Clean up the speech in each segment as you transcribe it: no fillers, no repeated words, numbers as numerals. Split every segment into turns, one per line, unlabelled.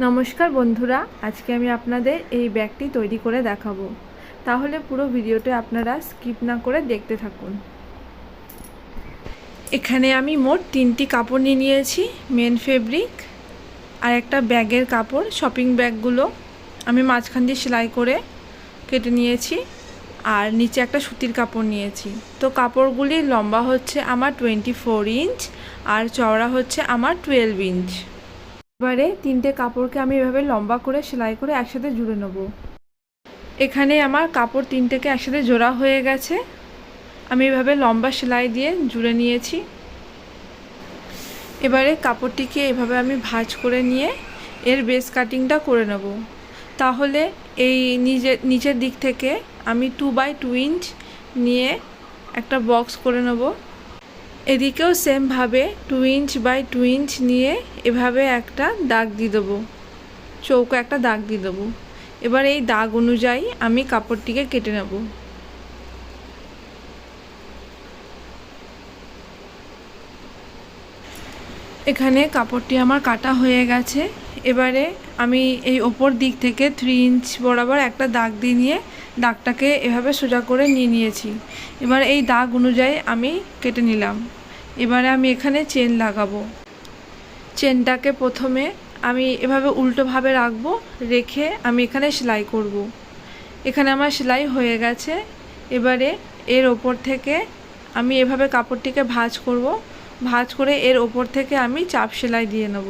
নমস্কার বন্ধুরা, আজকে আমি আপনাদের এই ব্যাগটি তৈরি করে দেখাবো। তাহলে পুরো ভিডিওটা আপনারা স্কিপ না করে দেখতে থাকুন। এখানে আমি মোট 3টি কাপড় নিয়ে নিয়েছি, মেন ফেব্রিক আর একটা ব্যাগের কাপড়। শপিং ব্যাগগুলো আমি মাঝখান দিয়ে সেলাই করে কেটে নিয়েছি আর নিচে একটা সুতির কাপড় নিয়েছি। তো কাপড়গুলির লম্বা হচ্ছে আমার 24 ইঞ্চ আর চওড়া হচ্ছে আমার 12 ইঞ্চ। এবারে 3টে কাপড়কে আমি এভাবে লম্বা করে সেলাই করে একসাথে জুড়ে নেব। এখানে আমার কাপড় 3টেকে একসাথে জোড়া হয়ে গেছে। আমি এভাবে লম্বা সেলাই দিয়ে জুড়ে নিয়েছি। এবারে কাপড়টিকে এভাবে আমি ভাঁজ করে নিয়ে এর বেস কাটিংটা করে নেব। তাহলে এই নিচের দিক থেকে আমি 2x2 ইঞ্চ নিয়ে একটা বক্স করে নেব। এদিকেও সেমভাবে 2 ইঞ্চ বাই 2 ইঞ্চ নিয়ে এভাবে একটা দাগ দিয়ে দেবো, চৌকো একটা দাগ দিয়ে দেবো। এবার এই দাগ অনুযায়ী আমি কাপড়টিকে কেটে নেব। এখানে কাপড়টি আমার কাটা হয়ে গেছে। এবারে আমি এই ওপর দিক থেকে 3 ইঞ্চ বরাবর একটা দাগ দিয়ে নিয়ে দাগটাকে এভাবে সোজা করে নিয়েছি। এবার এই দাগ অনুযায়ী আমি কেটে নিলাম। এবারে আমি এখানে চেন লাগাবো। চেনটাকে প্রথমে আমি এভাবে উল্টোভাবে রাখবো, রেখে আমি এখানে সেলাই করব। এখানে আমার সেলাই হয়ে গেছে। এবারে এর ওপর থেকে আমি এভাবে কাপড়টিকে ভাঁজ করব। ভাঁজ করে এর ওপর থেকে আমি চাপ সেলাই দিয়ে নেব।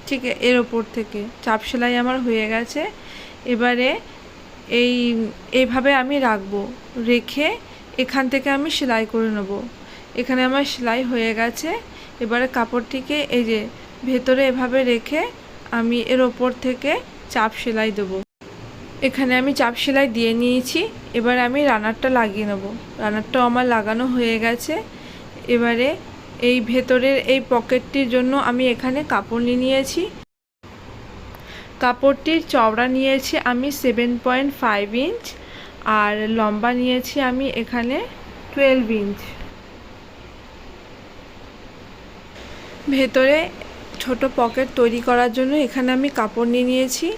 ঠিক এর ওপর থেকে চাপ সেলাই আমার হয়ে গেছে। এবারে এইভাবে আমি রাখবো, রেখে এখান থেকে আমি সেলাই করে নেব। এখানে আমার সেলাই হয়ে গেছে। এবারে কাপড়টিকে এই যে ভেতরে এভাবে রেখে আমি এর ওপর থেকে চাপ সেলাই দেবো। এখানে আমি চাপ সেলাই দিয়ে নিয়েছি। এবারে আমি রানারটা লাগিয়ে নেব। রানারটাও আমার লাগানো হয়ে গেছে। এবারে এই ভেতরের এই পকেটটির জন্য আমি এখানে কাপড় নিয়েছি। কাপড়টির চওড়া নিয়েছি আমি 7.5 ইঞ্চ আর লম্বা নিয়েছি আমি এখানে 12 ইঞ্চ। ভেতরে ছোট পকেট তৈরি করার জন্য এখানে আমি কাপড় নিয়েছি।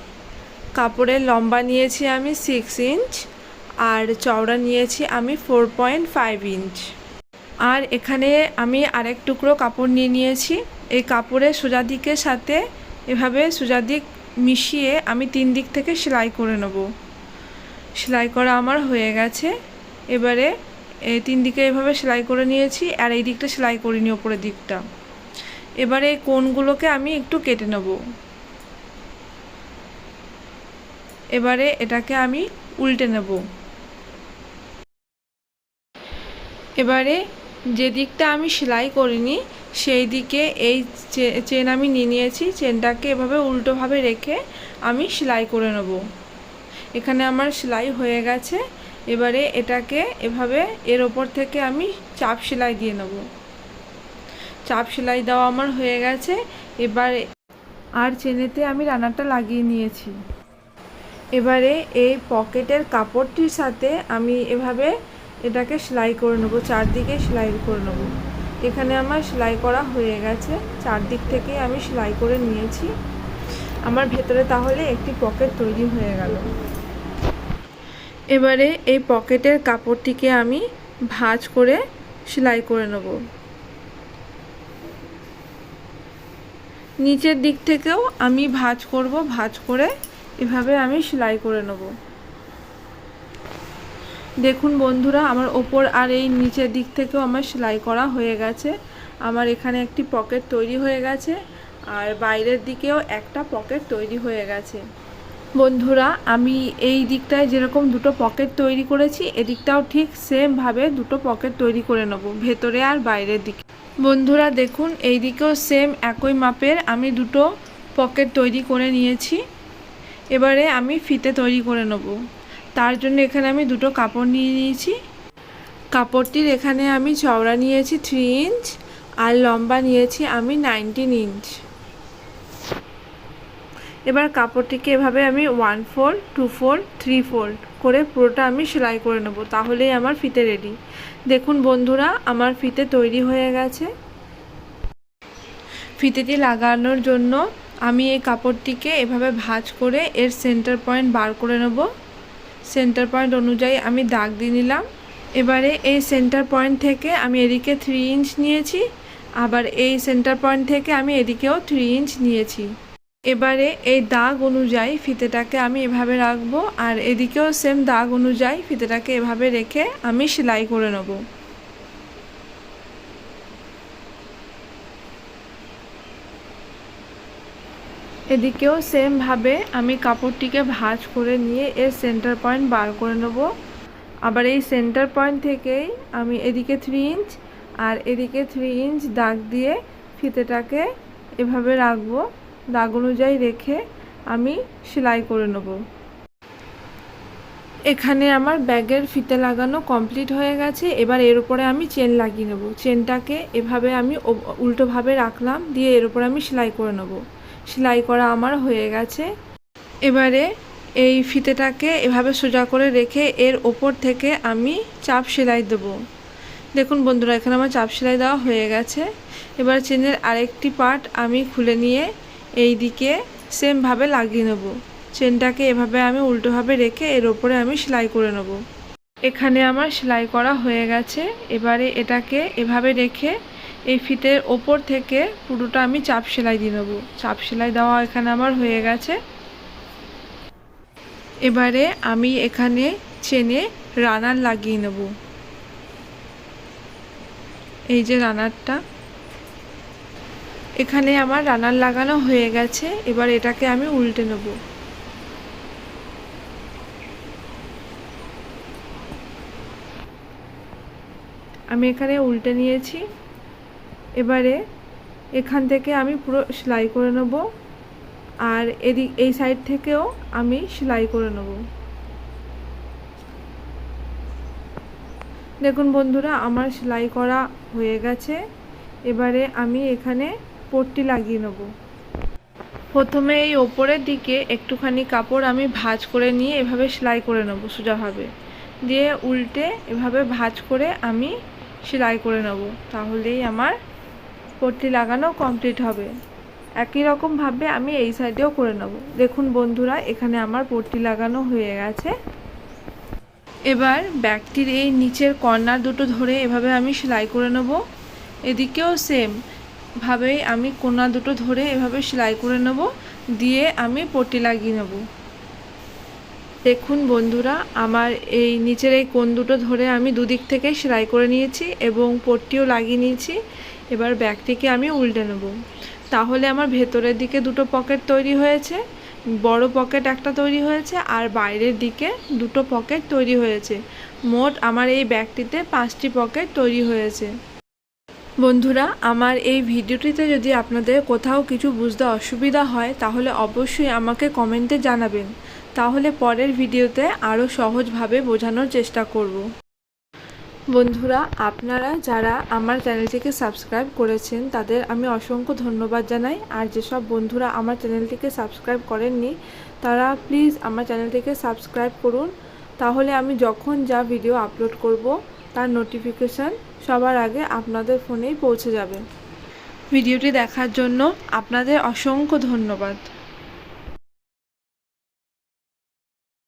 কাপড়ের লম্বা নিয়েছি আমি 6 ইঞ্চ আর চওড়া নিয়েছি আমি 4.5 ইঞ্চ। আর এখানে আমি আরেক টুকরো কাপড় নিয়েছি। এই কাপড়ের সোজা দিকের সাথে এভাবে সোজা দিক মিশিয়ে আমি 3 দিক থেকে সেলাই করে নেব। সেলাই করা আমার হয়ে গেছে। এবারে এই 3 দিকে এভাবে সেলাই করে নিয়েছি আর এই দিকটা সেলাই করিনি, ওপরের দিকটা। এবারে এই কোণগুলোকে আমি একটু কেটে নেব। এবারে এটাকে আমি উল্টে নেব। এবারে যে দিকটা আমি সেলাই করিনি সেই দিকে এই চেন আমি নিয়েছি। চেনটাকে এভাবে উল্টোভাবে রেখে আমি সেলাই করে নেব। এখানে আমার সেলাই হয়ে গেছে। এবারে এটাকে এভাবে এর ওপর থেকে আমি চাপ সেলাই দিয়ে নেব। চাপ সেলাই দেওয়া আমার হয়ে গেছে। এবারে আর চেনেতে আমি রানারটা লাগিয়ে নিয়েছি। এবারে এই পকেটের কাপড়টির সাথে আমি এভাবে এটাকে সেলাই করে নেব, চারদিকে সেলাই করে নেব। এখানে আমার সেলাই করা হয়ে গেছে। চারদিক থেকে আমি সেলাই করে নিয়েছি। আমার ভেতরে তাহলে একটি পকেট তৈরি হয়ে গেল। এবারে এই পকেটের কাপড়টিকে আমি ভাঁজ করে সেলাই করে নেব। নিচের দিক থেকেও আমি ভাঁজ করব, ভাঁজ করে এভাবে আমি সেলাই করে নেব। দেখুন বন্ধুরা, আমার ওপর আর এই নিচের দিক থেকেও আমার সেলাই করা হয়ে গেছে। আমার এখানে একটি পকেট তৈরি হয়ে গেছে আর বাইরের দিকেও একটা পকেট তৈরি হয়ে গেছে। বন্ধুরা, আমি এই দিকটায় যেরকম দুটো পকেট তৈরি করেছি এদিকটাও ঠিক সেমভাবে দুটো পকেট তৈরি করে নেব, ভেতরে আর বাইরের দিকে। বন্ধুরা দেখুন, এই দিকেও সেম একই মাপের আমি দুটো পকেট তৈরি করে নিয়েছি। এবারে আমি ফিতে তৈরি করে নেব। তার জন্য এখানে আমি দুটো কাপড় নিয়েছি। কাপড়টির এখানে আমি চওড়া নিয়েছি 3 ইঞ্চ আর লম্বা নিয়েছি আমি 19 ইঞ্চ। এবার কাপড়টিকে এভাবে আমি 1 ফোল্ড 2 ফোল্ড 3 ফোল্ড করে পুরোটা আমি সেলাই করে নেব। তাহলেই আমার ফিতে রেডি। দেখুন বন্ধুরা, আমার ফিতে তৈরি হয়ে গেছে। ফিতেটি লাগানোর জন্য আমি এই কাপড়টিকে এভাবে ভাঁজ করে এর সেন্টার পয়েন্ট বার করে নেব। সেন্টার পয়েন্ট অনুযায়ী আমি দাগ দিয়ে নিলাম। এবারে এই সেন্টার পয়েন্ট থেকে আমি এদিকে 3 ইঞ্চ নিয়েছি, আবার এই সেন্টার পয়েন্ট থেকে আমি এদিকেও 3 ইঞ্চ নিয়েছি। এবারে এই দাগ অনুযায়ী ফিতেটাকে আমি এভাবে রাখবো, আর এদিকেও সেম দাগ অনুযায়ী ফিতেটাকে এভাবে রেখে আমি সেলাই করে নেব। এদিকেও সেম ভাবে আমি কাপড়টিকে ভাঁজ করে নিয়ে এর সেন্টার পয়েন্ট বার করে নেব। আবার এই সেন্টার পয়েন্ট থেকেই আমি এদিকে 3 ইঞ্চ আর এদিকে 3 ইঞ্চ দাগ দিয়ে ফিতেটাকে এভাবে রাখবো। দাগ অনুযায়ী রেখে আমি সেলাই করে নেব। এখানে আমার ব্যাগের ফিতে লাগানো কমপ্লিট হয়ে গেছে। এবার এর উপরে আমি চেন লাগিয়ে নেব। চেনটাকে এভাবে আমি উল্টোভাবে রাখলাম, দিয়ে এর উপরে আমি সেলাই করে নেব। সেলাই করা আমার হয়ে গেছে। এবারে এই ফিতেটাকে এভাবে সোজা করে রেখে এর ওপর থেকে আমি চাপ সেলাই দেব। দেখুন বন্ধুরা, এখানে আমার চাপ সেলাই দেওয়া হয়ে গেছে। এবার চেনের আরেকটি পার্ট আমি খুলে নিয়ে এই দিকে সেমভাবে লাগিয়ে নেব। চেনটাকে এভাবে আমি উল্টোভাবে রেখে এর ওপরে আমি সেলাই করে নেব। এখানে আমার সেলাই করা হয়ে গেছে। এবারে এটাকে এভাবে রেখে এই ফিতের ওপর থেকে পুরোটা আমি চাপ সেলাই দিয়ে নেব। চাপ সেলাই দেওয়া এখানে আমার হয়ে গেছে। এবারে আমি এখানে চেনে রানার লাগিয়ে নেব। এই যে রানারটা, এখানে আমার রানার লাগানো হয়ে গেছে। এবার এটাকে আমি উল্টে নেব। আমি এখানে উল্টে নিয়েছি। এবারে এখান থেকে আমি পুরো সেলাই করে নেব, আর এই সাইড থেকেও আমি সেলাই করে নেব। দেখুন বন্ধুরা, আমার সেলাই করা হয়ে গেছে। এবারে আমি এখানে পট্টি লাগিয়ে নেব। প্রথমে এই ওপরের দিকে একটুখানি কাপড় আমি ভাঁজ করে নিয়ে এভাবে সেলাই করে নেব সোজাভাবে, দিয়ে উল্টে এভাবে ভাঁজ করে আমি সেলাই করে নেব। তাহলেই আমার পট্টি লাগানো কমপ্লিট হবে। একই রকমভাবে আমি এই সাইডেও করে নেব। দেখুন বন্ধুরা, এখানে আমার পট্টি লাগানো হয়ে গেছে। এবার ব্যাগটির এই নিচের কর্নার দুটো ধরে এভাবে আমি সেলাই করে নেব। এদিকেও সেম ভাবেই আমি কোনা দুটো ধরে এভাবে সেলাই করে নেব, দিয়ে আমি পট্টি লাগিয়ে নেব। দেখুন বন্ধুরা, আমার এই নিচের এই কোণ দুটো ধরে আমি দুদিক থেকে সেলাই করে নিয়েছি এবং পট্টিও লাগিয়ে নিয়েছি। এবার ব্যাগটিকে আমি উল্টে নেব। তাহলে আমার ভেতরের দিকে দুটো পকেট তৈরি হয়েছে, বড় পকেট একটা তৈরি হয়েছে, আর বাইরের দিকে দুটো পকেট তৈরি হয়েছে। মোট আমার এই ব্যাগটিতে 5টি পকেট তৈরি হয়েছে। বন্ধুরা, আমার এই ভিডিওটিতে যদি আপনাদের কোথাও কিছু বুঝতে অসুবিধা হয় তাহলে অবশ্যই আমাকে কমেন্টে জানাবেন। তাহলে পরের ভিডিওতে আরও সহজভাবে বোঝানোর চেষ্টা করব। বন্ধুরা, আপনারা যারা আমার চ্যানেলটিকে সাবস্ক্রাইব করেছেন তাদের আমি অসংখ্য ধন্যবাদ জানাই। আর যেসব বন্ধুরা আমার চ্যানেলটিকে সাবস্ক্রাইব করেননি তারা প্লিজ আমার চ্যানেলটিকে সাবস্ক্রাইব করুন। তাহলে আমি যখন যা ভিডিও আপলোড করব তার নোটিফিকেশান সবার আগে আপনাদের ফোনেই পৌঁছে যাবে। ভিডিওটি দেখার জন্য আপনাদের অসংখ্য ধন্যবাদ।